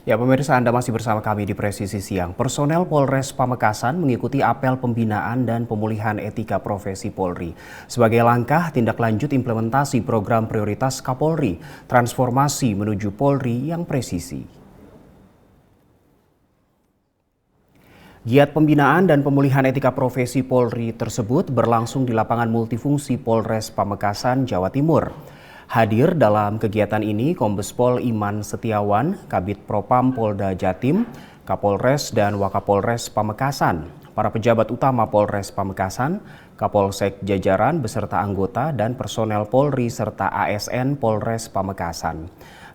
Ya, pemirsa, Anda masih bersama kami di Presisi Siang. Personel Polres Pamekasan mengikuti apel pembinaan dan pemulihan etika profesi Polri sebagai langkah tindak lanjut implementasi program prioritas Kapolri, transformasi menuju Polri yang presisi. Giat pembinaan dan pemulihan etika profesi Polri tersebut berlangsung di lapangan multifungsi Polres Pamekasan, Jawa Timur. Hadir dalam kegiatan ini Kombes Pol Iman Setiawan, Kabid Propam Polda Jatim, Kapolres dan Wakapolres Pamekasan, para pejabat utama Polres Pamekasan, Kapolsek jajaran beserta anggota dan personel Polri serta ASN Polres Pamekasan.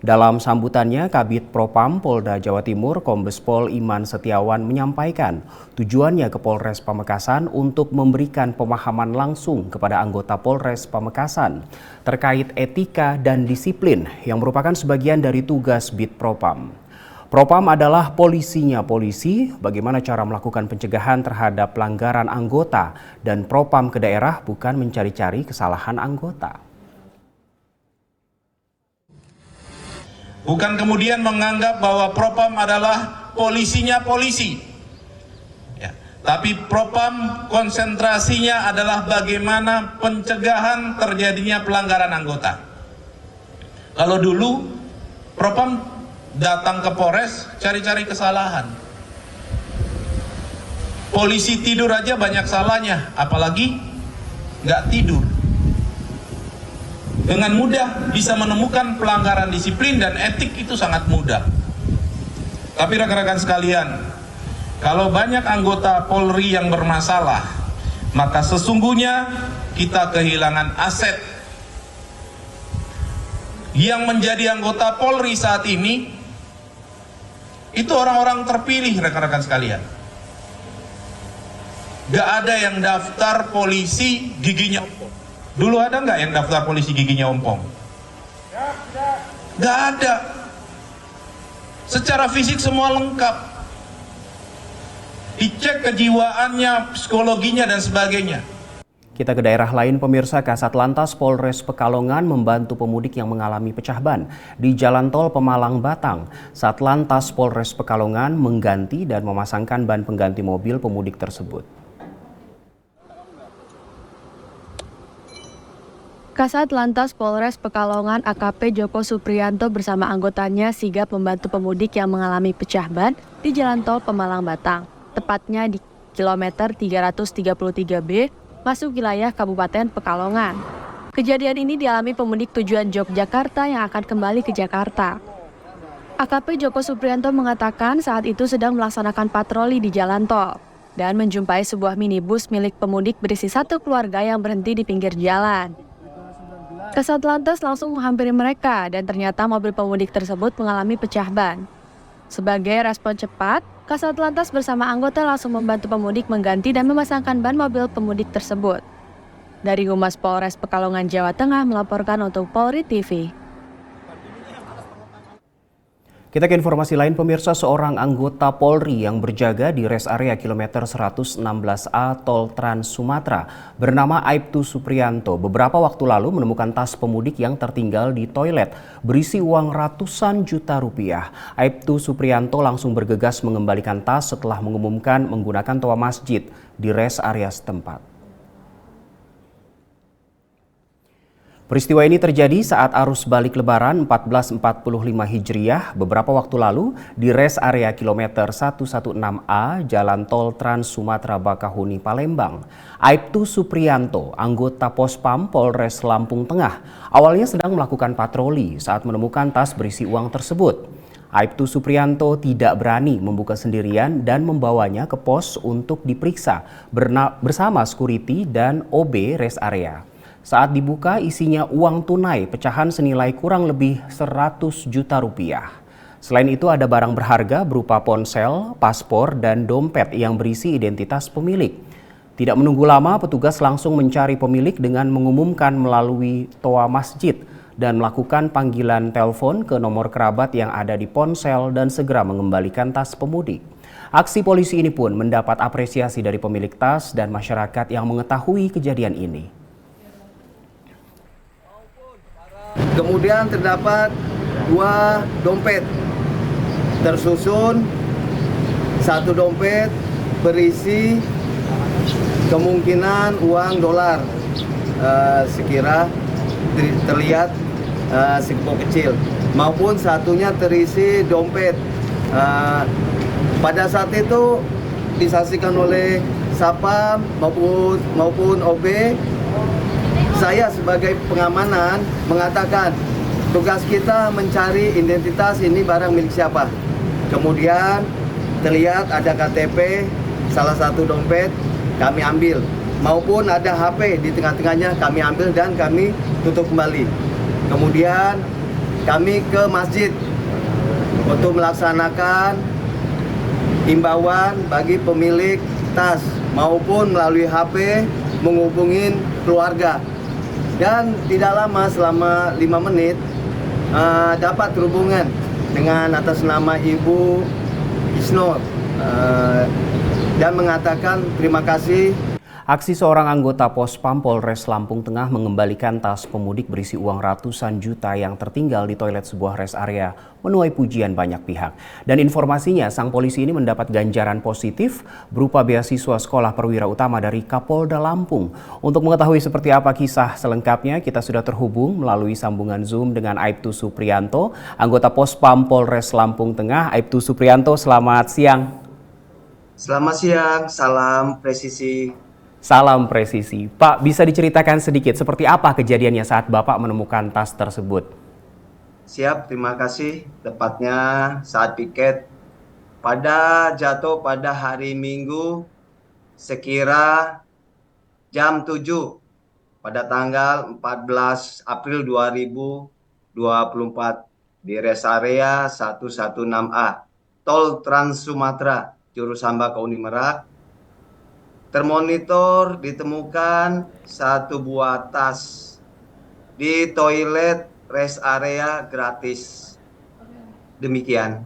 Dalam sambutannya, Kabid Propam Polda Jawa Timur Kombes Pol Iman Setiawan menyampaikan tujuannya ke Polres Pamekasan untuk memberikan pemahaman langsung kepada anggota Polres Pamekasan terkait etika dan disiplin yang merupakan sebagian dari tugas Bid Propam. Propam adalah polisinya polisi, bagaimana cara melakukan pencegahan terhadap pelanggaran anggota, dan Propam ke daerah bukan mencari-cari kesalahan anggota. Bukan kemudian menganggap bahwa Propam adalah polisinya polisi. Ya, tapi Propam konsentrasinya adalah bagaimana pencegahan terjadinya pelanggaran anggota. Kalau dulu Propam datang ke Polres cari-cari kesalahan. Polisi tidur aja banyak salahnya, apalagi nggak tidur. Dengan mudah bisa menemukan pelanggaran disiplin dan etik, itu sangat mudah. Tapi rekan-rekan sekalian, kalau banyak anggota Polri yang bermasalah, maka sesungguhnya kita kehilangan aset. Yang menjadi anggota Polri saat ini itu orang-orang terpilih, rekan-rekan sekalian. Gak ada yang daftar polisi giginya ompong. Dulu ada nggak yang daftar polisi giginya ompong? Nggak ada. Secara fisik semua lengkap. Dicek kejiwaannya, psikologinya, dan sebagainya. Kita ke daerah lain, pemirsa. Kasatlantas Polres Pekalongan membantu pemudik yang mengalami pecah ban di Jalan Tol Pemalang Batang. Satlantas Polres Pekalongan mengganti dan memasangkan ban pengganti mobil pemudik tersebut. Kasat Lantas Polres Pekalongan AKP Joko Supriyanto bersama anggotanya sigap membantu pemudik yang mengalami pecah ban di Jalan Tol Pemalang Batang, tepatnya di kilometer 333B masuk wilayah Kabupaten Pekalongan. Kejadian ini dialami pemudik tujuan Yogyakarta yang akan kembali ke Jakarta. AKP Joko Supriyanto mengatakan saat itu sedang melaksanakan patroli di jalan tol dan menjumpai sebuah minibus milik pemudik berisi satu keluarga yang berhenti di pinggir jalan. Kasat Lantas langsung menghampiri mereka dan ternyata mobil pemudik tersebut mengalami pecah ban. Sebagai respon cepat, Kasat Lantas bersama anggota langsung membantu pemudik mengganti dan memasangkan ban mobil pemudik tersebut. Dari Humas Polres Pekalongan, Jawa Tengah melaporkan untuk Polri TV. Kita ke informasi lain, pemirsa. Seorang anggota Polri yang berjaga di res area kilometer 116A Tol Trans Sumatera bernama Aibtu Supriyanto beberapa waktu lalu menemukan tas pemudik yang tertinggal di toilet berisi uang ratusan juta rupiah. Aibtu Supriyanto langsung bergegas mengembalikan tas setelah mengumumkan menggunakan toa masjid di res area setempat. Peristiwa ini terjadi saat arus balik Lebaran 1445 Hijriah beberapa waktu lalu di res area kilometer 116A Jalan Tol Trans Sumatera Bakahuni, Palembang. Aibtu Supriyanto, anggota Pospam Polres Lampung Tengah, awalnya sedang melakukan patroli saat menemukan tas berisi uang tersebut. Aibtu Supriyanto tidak berani membuka sendirian dan membawanya ke pos untuk diperiksa bersama security dan OB res area. Saat dibuka isinya uang tunai pecahan senilai kurang lebih 100 juta rupiah. Selain itu ada barang berharga berupa ponsel, paspor, dan dompet yang berisi identitas pemilik. Tidak menunggu lama, petugas langsung mencari pemilik dengan mengumumkan melalui toa masjid dan melakukan panggilan telepon ke nomor kerabat yang ada di ponsel dan segera mengembalikan tas pemudik. Aksi polisi ini pun mendapat apresiasi dari pemilik tas dan masyarakat yang mengetahui kejadian ini. Kemudian terdapat 2 dompet tersusun satu dompet berisi kemungkinan uang dolar sekira terlihat segepok kecil, maupun satunya terisi dompet. Pada saat itu disaksikan oleh Sapam maupun OB, saya sebagai pengamanan mengatakan tugas kita mencari identitas ini barang milik siapa. Kemudian terlihat ada KTP, salah satu dompet kami ambil, maupun ada HP di tengah-tengahnya kami ambil dan kami tutup kembali. Kemudian kami ke masjid untuk melaksanakan imbauan bagi pemilik tas, maupun melalui HP menghubungi keluarga. Dan tidak lama, selama 5 menit dapat terhubungan dengan atas nama Ibu Isnur dan mengatakan terima kasih. Aksi seorang anggota Pospam Polres Lampung Tengah mengembalikan tas pemudik berisi uang ratusan juta yang tertinggal di toilet sebuah rest area menuai pujian banyak pihak. Dan informasinya, sang polisi ini mendapat ganjaran positif berupa beasiswa sekolah perwira utama dari Kapolda Lampung. Untuk mengetahui seperti apa kisah selengkapnya, kita sudah terhubung melalui sambungan Zoom dengan Aibtu Suprianto, anggota Pospam Polres Lampung Tengah. Aibtu Suprianto, selamat siang. Selamat siang, salam presisi. Salam presisi. Pak, bisa diceritakan sedikit seperti apa kejadiannya saat Bapak menemukan tas tersebut? Siap, terima kasih. Tepatnya saat piket jatuh pada hari Minggu sekira jam 7 pada tanggal 14 April 2024 di rest area 116A Tol Trans Sumatera jurusan Bakauni Merak. Termonitor ditemukan satu buah tas di toilet rest area gratis. Demikian.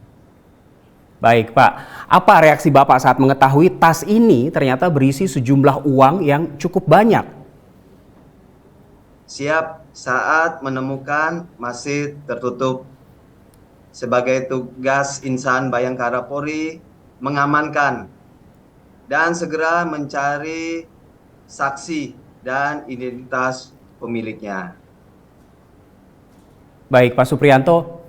Baik Pak, apa reaksi Bapak saat mengetahui tas ini ternyata berisi sejumlah uang yang cukup banyak? Siap, saat menemukan masih tertutup. Sebagai tugas Insan Bayangkara Polri mengamankan dan segera mencari saksi dan identitas pemiliknya. Baik Pak Suprianto,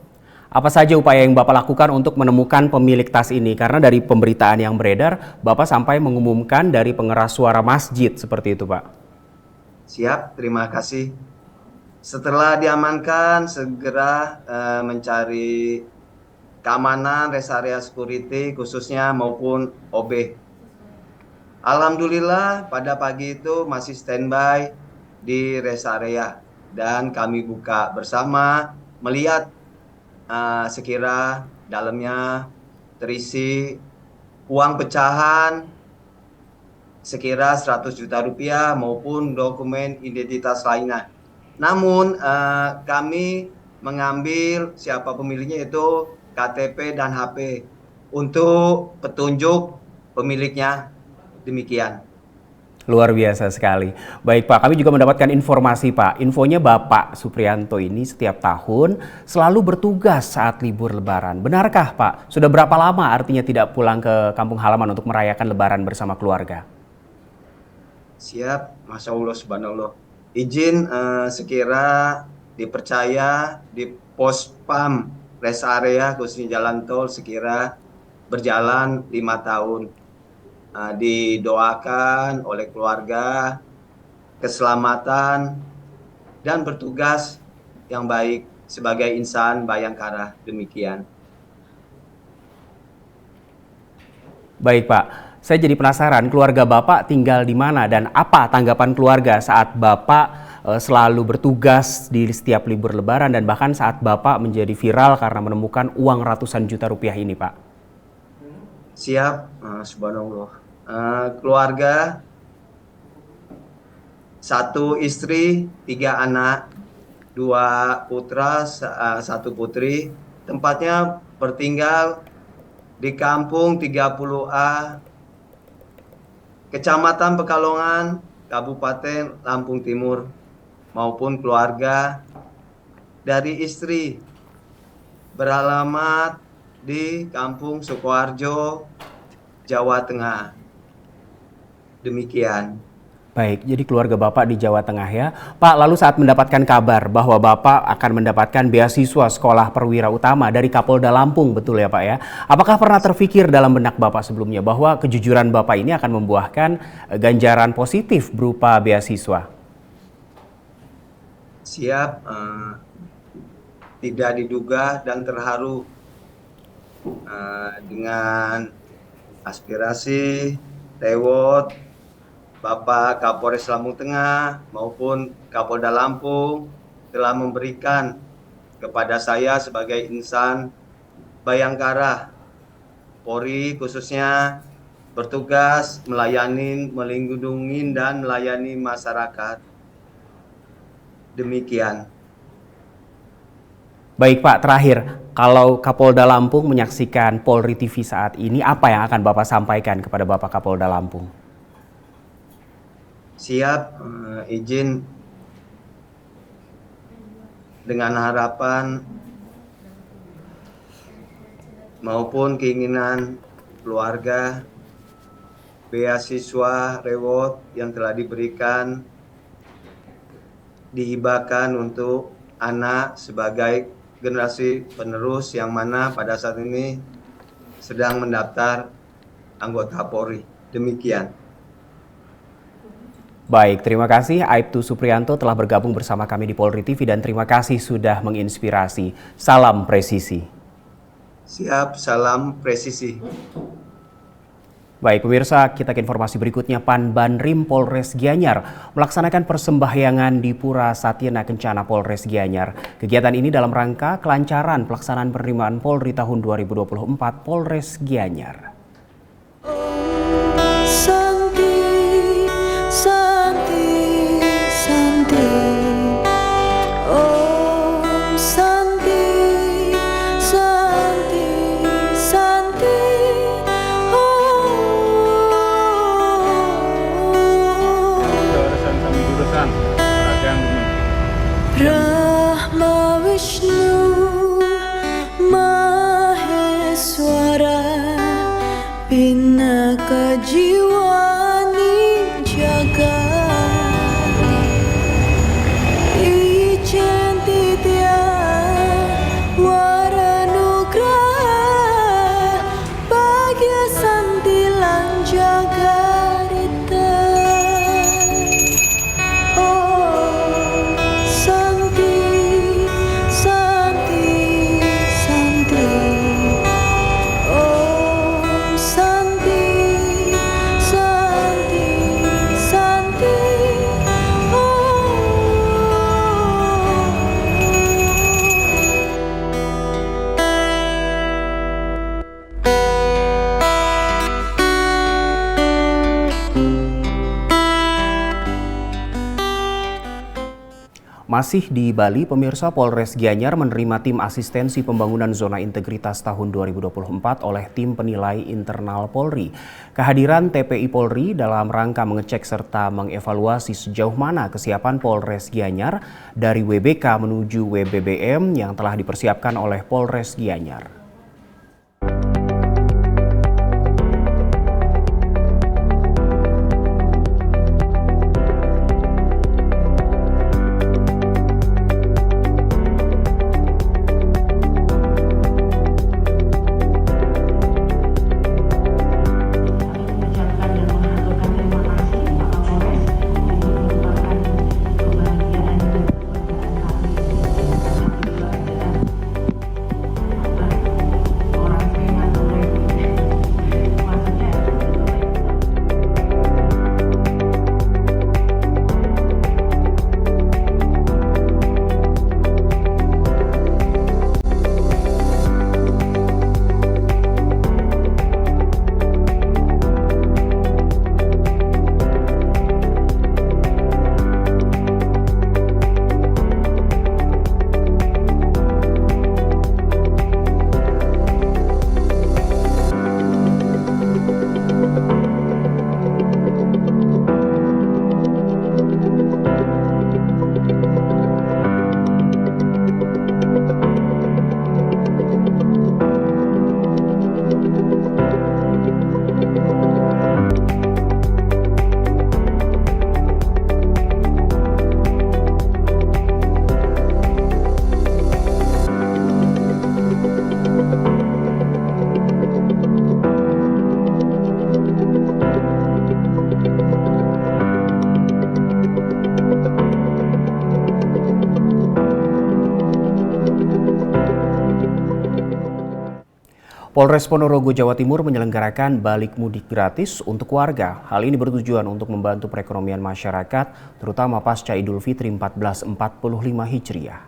apa saja upaya yang Bapak lakukan untuk menemukan pemilik tas ini? Karena dari pemberitaan yang beredar, Bapak sampai mengumumkan dari pengeras suara masjid seperti itu Pak. Siap, terima kasih. Setelah diamankan, segera mencari keamanan, rest area security khususnya maupun OB. Alhamdulillah pada pagi itu masih standby di rest area dan kami buka bersama melihat sekira dalamnya terisi uang pecahan sekira 100 juta rupiah maupun dokumen identitas lainnya. Namun kami mengambil siapa pemiliknya itu KTP dan HP untuk petunjuk pemiliknya. Demikian. Luar biasa sekali. Baik Pak, kami juga mendapatkan informasi Pak. Infonya Bapak Suprianto ini setiap tahun selalu bertugas saat libur Lebaran. Benarkah Pak? Sudah berapa lama artinya tidak pulang ke kampung halaman untuk merayakan Lebaran bersama keluarga? Siap, Masya Allah, subhanallah. Izin sekira dipercaya di Pospam rest area khususnya jalan tol sekira berjalan 5 tahun. Didoakan oleh keluarga keselamatan dan bertugas yang baik sebagai insan Bayangkara. Demikian. Baik Pak, saya jadi penasaran keluarga Bapak tinggal di mana dan apa tanggapan keluarga saat Bapak selalu bertugas di setiap libur Lebaran dan bahkan saat Bapak menjadi viral karena menemukan uang ratusan juta rupiah ini Pak? Siap, subhanallah. Keluarga, 1 istri, 3 anak, 2 putra, 1 putri. Tempatnya bertinggal di Kampung 30A, Kecamatan Pekalongan, Kabupaten Lampung Timur, maupun keluarga dari istri beralamat di Kampung Sukoharjo, Jawa Tengah. Demikian. Baik, jadi keluarga Bapak di Jawa Tengah ya. Pak, lalu saat mendapatkan kabar bahwa Bapak akan mendapatkan beasiswa sekolah perwira utama dari Kapolda Lampung, betul ya Pak ya? Apakah pernah terfikir dalam benak Bapak sebelumnya bahwa kejujuran Bapak ini akan membuahkan ganjaran positif berupa beasiswa? Siap, tidak diduga dan terharu dengan aspirasi, reward Bapak Kapolres Lampung Tengah maupun Kapolda Lampung telah memberikan kepada saya sebagai insan Bayangkara Polri, khususnya bertugas melayani, melindungi dan melayani masyarakat. Demikian. Baik Pak, terakhir, kalau Kapolda Lampung menyaksikan Polri TV saat ini, apa yang akan Bapak sampaikan kepada Bapak Kapolda Lampung? Siap, izin dengan harapan maupun keinginan keluarga, beasiswa reward yang telah diberikan dihibahkan untuk anak sebagai generasi penerus yang mana pada saat ini sedang mendaftar anggota Polri. Demikian. Baik, terima kasih Aibtu Supriyanto telah bergabung bersama kami di Polri TV dan terima kasih sudah menginspirasi. Salam presisi. Siap, salam presisi. Baik pemirsa, kita ke informasi berikutnya. Panbanrim Polres Gianyar melaksanakan persembahyangan di Pura Satyana Kencana Polres Gianyar. Kegiatan ini dalam rangka kelancaran pelaksanaan penerimaan Polri tahun 2024 Polres Gianyar. Brahma Vishnu Maheswara Pinaka Jiwani Jagat Icentitya Waranugraha Bagya Santilan Jagarita. Masih di Bali, pemirsa, Polres Gianyar menerima tim asistensi pembangunan zona integritas tahun 2024 oleh tim penilai internal Polri. Kehadiran TPI Polri dalam rangka mengecek serta mengevaluasi sejauh mana kesiapan Polres Gianyar dari WBK menuju WBBM yang telah dipersiapkan oleh Polres Gianyar. Polres Ponorogo, Jawa Timur menyelenggarakan balik mudik gratis untuk warga. Hal ini bertujuan untuk membantu perekonomian masyarakat, terutama pasca Idul Fitri 1445 Hijriah.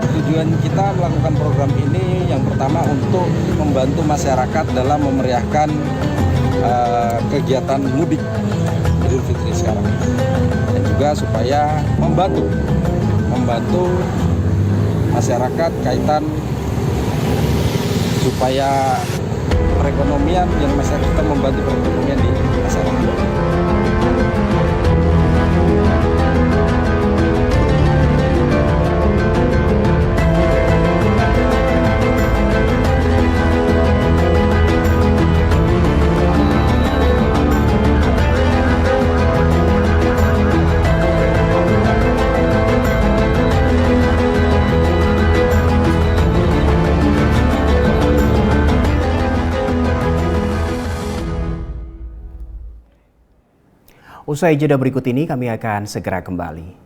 Tujuan kita melakukan program ini yang pertama untuk membantu masyarakat dalam memeriahkan kegiatan mudik Idul Fitri sekarang, dan juga supaya membantu masyarakat kaitan supaya perekonomian yang masyarakat, kita membantu perekonomian di masyarakat. Usai jeda berikut ini kami akan segera kembali.